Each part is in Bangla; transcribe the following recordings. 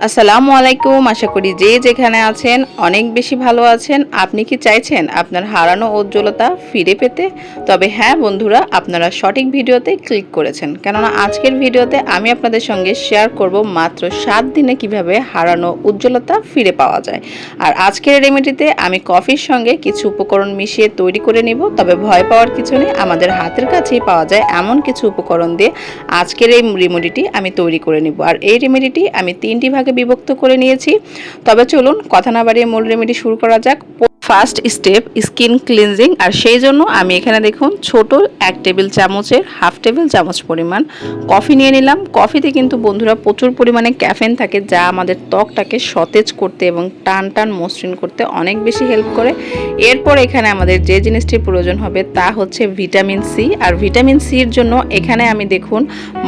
আসসালামু আলাইকুম। আশা করি যে যেখানে আছেন অনেক বেশি ভালো আছেন। আপনি কি চাইছেন আপনার হারানো উজ্জ্বলতা ফিরে পেতে? তবে হ্যাঁ বন্ধুরা, আপনারা সঠিক ভিডিওতে ক্লিক করেছেন, কেননা আজকের ভিডিওতে আমি আপনাদের সঙ্গে শেয়ার করব মাত্র 7 দিনে কিভাবে হারানো উজ্জ্বলতা ফিরে পাওয়া যায়। আর আজকের রেমেডিতে আমি কফির সঙ্গে কিছু উপকরণ মিশিয়ে তৈরি করে নিব। তবে ভয় পাওয়ার কিছু নেই, আমাদের হাতের কাছেই পাওয়া যায় এমন কিছু উপকরণ দিয়ে আজকের এই রেমেডিটি আমি তৈরি করে নিব। আর এই রেমেডিটি আমি 3টি ভাগে বিভক্ত করে নিয়েছি। তবে চলুন কথা না বাড়িয়ে মূল রেমেডি শুরু করা যাক। First step skin cleansing. আর সেই জন্য আমি এখানে দেখুন ছোট 1 টেবিল চামচের হাফ টেবিল চামচ পরিমাণ কফি নিয়ে নিলাম। কফিতে কিন্তু বন্ধুরা প্রচুর পরিমাণে ক্যাফেন থাকে, যা আমাদের ত্বকটাকে সতেজ করতে এবং টান টান মসৃণ করতে অনেক বেশি হেল্প করে। এরপর এখানে আমাদের যে জিনিসটির প্রয়োজন হবে তা হচ্ছে ভিটামিন সি। আর ভিটামিন সির জন্য এখানে আমি দেখুন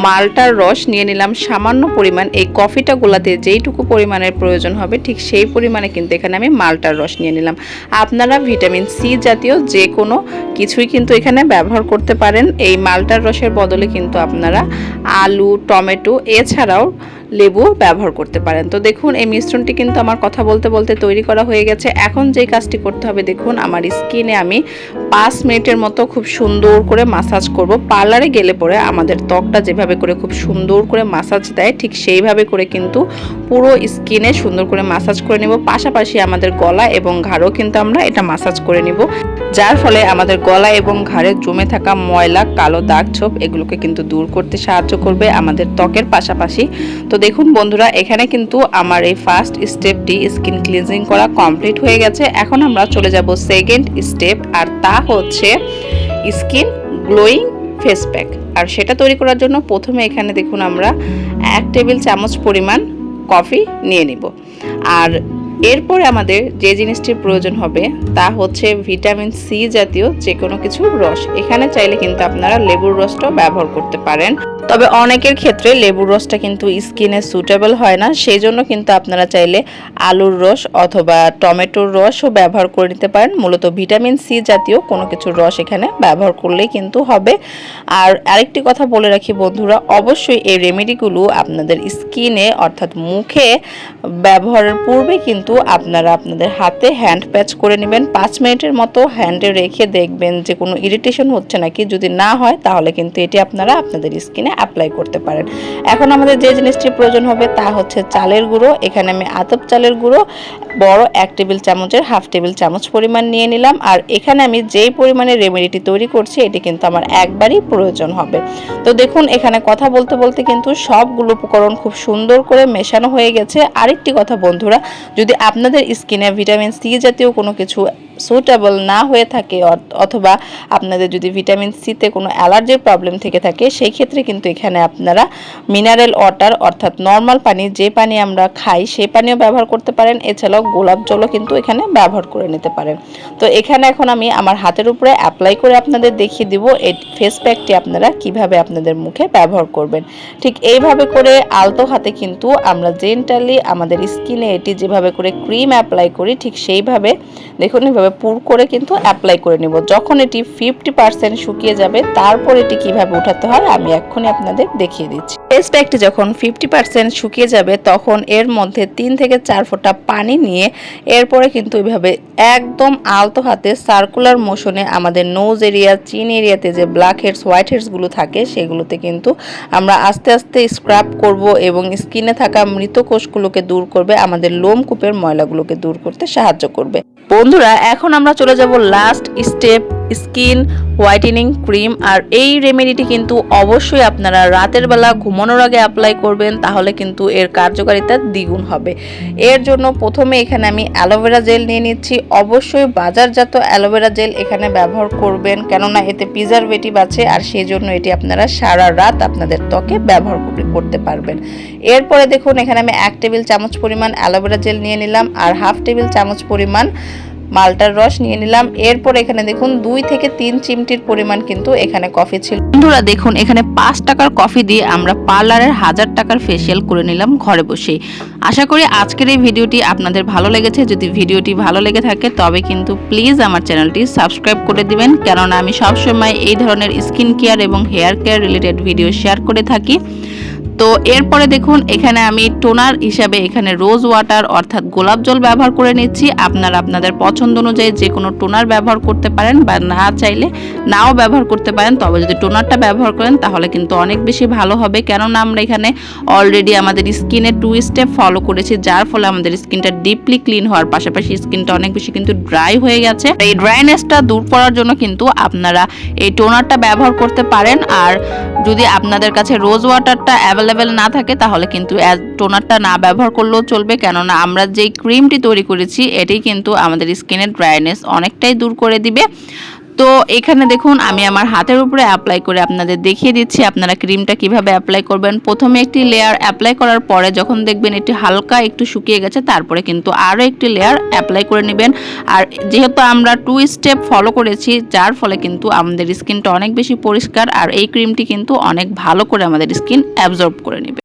মালটার রস নিয়ে নিলাম সামান্য পরিমাণ। এই কফিটা গোলাতে যেইটুকু পরিমাণের প্রয়োজন হবে ঠিক সেই পরিমাণে কিন্তু এখানে আমি মালটার রস নিয়ে নিলাম। আপনারা ভিটামিন সি জাতীয় যে কোনো কিছুই কিন্তু এখানে ব্যবহার করতে পারেন। এই মালটার রসের বদলে কিন্তু আপনারা আলু, টমেটো এছাড়াও লেবু ব্যবহার করতে পারেন। তো দেখুন এই মিশ্রণটি কিন্তু আমার কথা বলতে বলতে তৈরি করা হয়ে গেছে। এখন যে কাজটি করতে হবে, দেখুন আমার স্কিনে আমি 5 মিনিটের মতো খুব সুন্দর করে মাসাজ করব। পার্লারে গেলে পরে আমাদের ত্বকটা যেভাবে করে খুব সুন্দর করে মাসাজ দেয় ঠিক সেইভাবে করে কিন্তু পুরো স্কিনে সুন্দর করে মাসাজ করে নেব। পাশাপাশি আমাদের গলা এবং ঘাড়ও কিন্তু আমরা এটা মাসাজ করে নিব, যার ফলে আমাদের গলা এবং ঘাড়ে জমে থাকা ময়লা, কালো দাগ ছোপ এগুলোকে কিন্তু দূর করতে সাহায্য করবে আমাদের ত্বকের পাশাপাশি। তো দেখুন বন্ধুরা, এখানে কিন্তু আমার এই ফার্স্ট স্টেপটি স্কিন ক্লিনজিং করা কমপ্লিট হয়ে গেছে। এখন আমরা চলে যাব সেকেন্ড স্টেপ, আর তা হচ্ছে স্কিন গ্লোয়িং ফেস প্যাক। আর সেটা তৈরি করার জন্য প্রথমে এখানে দেখুন আমরা 1 টেবিল চামচ পরিমাণ কফি নিয়ে নিব। আর এরপরে আমাদের যে জিনিসটির প্রয়োজন হবে তা হচ্ছে ভিটামিন সি জাতীয় যে কোনো কিছুর রস। এখানে চাইলে কিন্তু আপনারা লেবুর রসটাও ব্যবহার করতে পারেন। তবে অনেকের ক্ষেত্রে লেবুর রসটা কিন্তু স্কিনে সুটেবল হয় না, সেই জন্য কিন্তু আপনারা চাইলে আলুর রস অথবা টমেটোর রসও ব্যবহার করে নিতে পারেন। মূলত ভিটামিন সি জাতীয় কোনো কিছুর রস এখানে ব্যবহার করলেই কিন্তু হবে। আর আরেকটি কথা বলে রাখি বন্ধুরা, অবশ্যই এই রেমেডিগুলো আপনাদের স্কিনে অর্থাৎ মুখে ব্যবহারের পূর্বে কিন্তু আপনারা আপনাদের হাতে হ্যান্ড প্যাচ করে নেবেন। 5 মিনিটের মতো হ্যান্ডে রেখে দেখবেন যে কোনো ইরিটেশন হচ্ছে নাকি। যদি না হয় তাহলে কিন্তু এটি আপনারা আপনাদের স্কিনে অ্যাপ্লাই করতে পারেন। এখন আমাদের যে জিনিসটির প্রয়োজন হবে তা হচ্ছে চালের গুঁড়ো। এখানে আমি আতপ চালের গুঁড়ো বড় 1 টেবিল চামচের হাফ টেবিল চামচ পরিমাণ নিয়ে নিলাম। আর এখানে আমি যেই পরিমাণে রেমেডিটি তৈরি করছি এটি কিন্তু আমার একবারই প্রয়োজন হবে। তো দেখুন এখানে কথা বলতে বলতে কিন্তু সবগুলো উপকরণ খুব সুন্দর করে মেশানো হয়ে গেছে। আরেকটি কথা বন্ধুরা, যদি আপনাদের স্কিনে ভিটামিন সি জাতীয় কোনো কিছু সুটেবল না হয়ে থাকে অথবা আপনাদের যদি ভিটামিন সিতে কোনো অ্যালার্জির প্রবলেম থেকে থাকে, সেই ক্ষেত্রে কিন্তু এখানে আপনারা মিনারেল ওয়াটার অর্থাৎ নর্মাল পানি, যে পানি আমরা খাই সেই পানিও ব্যবহার করতে পারেন। এছাড়াও গোলাপ জলও কিন্তু এখানে ব্যবহার করে নিতে পারেন। তো এখানে এখন আমি আমার হাতের উপরে অ্যাপ্লাই করে আপনাদের দেখিয়ে দিব এই ফেস প্যাকটি আপনারা কিভাবে আপনাদের মুখে ব্যবহার করবেন। ঠিক এইভাবে করে আলতো হাতে কিন্তু আমরা জেন্টালি আমাদের স্কিনে এটি যেভাবে করে ক্রিম অ্যাপ্লাই করি ঠিক সেইভাবে দেখুন এভাবে পুর করে কিন্তু অ্যাপ্লাই করে নেব। যখন এটি 50% শুকিয়ে যাবে তারপর এটি কিভাবে উঠাতে হয় আমি এক্ষুনি আপনাদের দেখিয়ে দিচ্ছি। ফেস প্যাকটি যখন 50% শুকিয়ে যাবে তখন এর মধ্যে 3 থেকে 4 ফোঁটা পানি নিয়ে এরপরে কিন্তু এইভাবে একদম আলতো হাতে সার্কুলার মোশনে আমাদের নোজ এরিয়া, চিন এরিয়াতে যে ব্ল্যাক হেডস, হোয়াইট হেডসগুলো থাকে সেগুলোতে কিন্তু আমরা আস্তে আস্তে স্ক্রাব করব এবং স্কিনে থাকা মৃত কোষগুলোকে দূর করবে, আমাদের লোমকূপের ময়লাগুলোকে দূর করতে সাহায্য করবে। বন্ধুরা এখন আমরা চলে যাব last step, skin whitening cream. আর এই রেমেডিটি কিন্তু অবশ্যই আপনারা রাতের বেলা ঘুমানোর আগে অ্যাপ্লাই করবেন, তাহলে কিন্তু এর কার্যকারিতা দ্বিগুণ হবে। এর জন্য প্রথমে এখানে আমি অ্যালোভেরা জেল নিয়ে নিচ্ছি। অবশ্যই বাজারজাত অ্যালোভেরা জেল এখানে ব্যবহার করবেন, কেননা এতে প্রিজারভেটিভ আছে আর সেই জন্য এটি আপনারা সারা রাত আপনাদের ত্বকে ব্যবহার করতে পারবেন। এরপরে দেখুন এখানে আমি 1 টেবিল চামচ পরিমাণ অ্যালোভেরা জেল নিয়ে নিলাম আর হাফ টেবিল চামচ পরিমাণ মালটার রস নিয়ে নিলাম। এরপর এখানে দেখুন 2 থেকে 3 চিমটির পরিমাণ কিন্তু এখানে কফি ছিল। বন্ধুরা দেখুন এখানে 5 টাকার কফি দিয়ে আমরা পার্লারের 1000 টাকার ফেসিয়াল করে নিলাম ঘরে বসেই। আশা করি আজকের এই ভিডিওটি আপনাদের ভালো লেগেছে। যদি ভিডিওটি ভালো লেগে থাকে তবে কিন্তু প্লিজ আমার চ্যানেলটি সাবস্ক্রাইব করে দিবেন, কেননা আমি সবসময় এই ধরনের স্কিন কেয়ার এবং hair care related video share করে থাকি। তো এরপরে দেখুন এখানে আমি টোনার হিসাবে এখানে রোজ ওয়াটার অর্থাৎ গোলাপ জল ব্যবহার করে নিচ্ছি। আপনারা আপনাদের পছন্দ অনুযায়ী যে কোনো টোনার ব্যবহার করতে পারেন বা না চাইলে নাও ব্যবহার করতে পারেন, তবে যদি টোনারটা ব্যবহার করেন তাহলে কিন্তু অনেক বেশি ভালো হবে, কেননা আমরা এখানে অলরেডি আমাদের স্কিনে 2 স্টেপ ফলো করেছি, যার ফলে আমাদের স্কিনটা ডিপলি ক্লিন হওয়ার পাশাপাশি স্কিনটা অনেক বেশি কিন্তু ড্রাই হয়ে গেছে। এই ড্রাইনেসটা দূর করার জন্য কিন্তু আপনারা এই টোনারটা ব্যবহার করতে পারেন। আর যদি আপনাদের কাছে রোজ ওয়াটারটা অ্যাভেলেবেল না থাকে তাহলে কিন্তু টোনারটা না ব্যবহার করলেও চলবে, কেননা আমরা যেই ক্রিমটি তৈরি করেছি এটি কিন্তু আমাদের স্কিনের ড্রাইনেস অনেকটাই দূর করে দিবে। তো এখানে দেখুন আমি আমার হাতের উপরে অ্যাপ্লাই করে আপনাদের দেখিয়ে দিচ্ছি আপনারা ক্রিমটা কিভাবে অ্যাপ্লাই করবেন। প্রথমে একটি লেয়ার অ্যাপ্লাই করার পরে যখন দেখবেন এটি হালকা একটু শুকিয়ে গেছে তারপরে কিন্তু আরও একটি লেয়ার অ্যাপ্লাই করে নেবেন। আর যেহেতু আমরা 2 স্টেপ ফলো করেছি যার ফলে কিন্তু আমাদের স্কিনটা অনেক বেশি পরিষ্কার, আর এই ক্রিমটি কিন্তু অনেক ভালো করে আমাদের স্কিন অ্যাবজর্ব করে নেবে।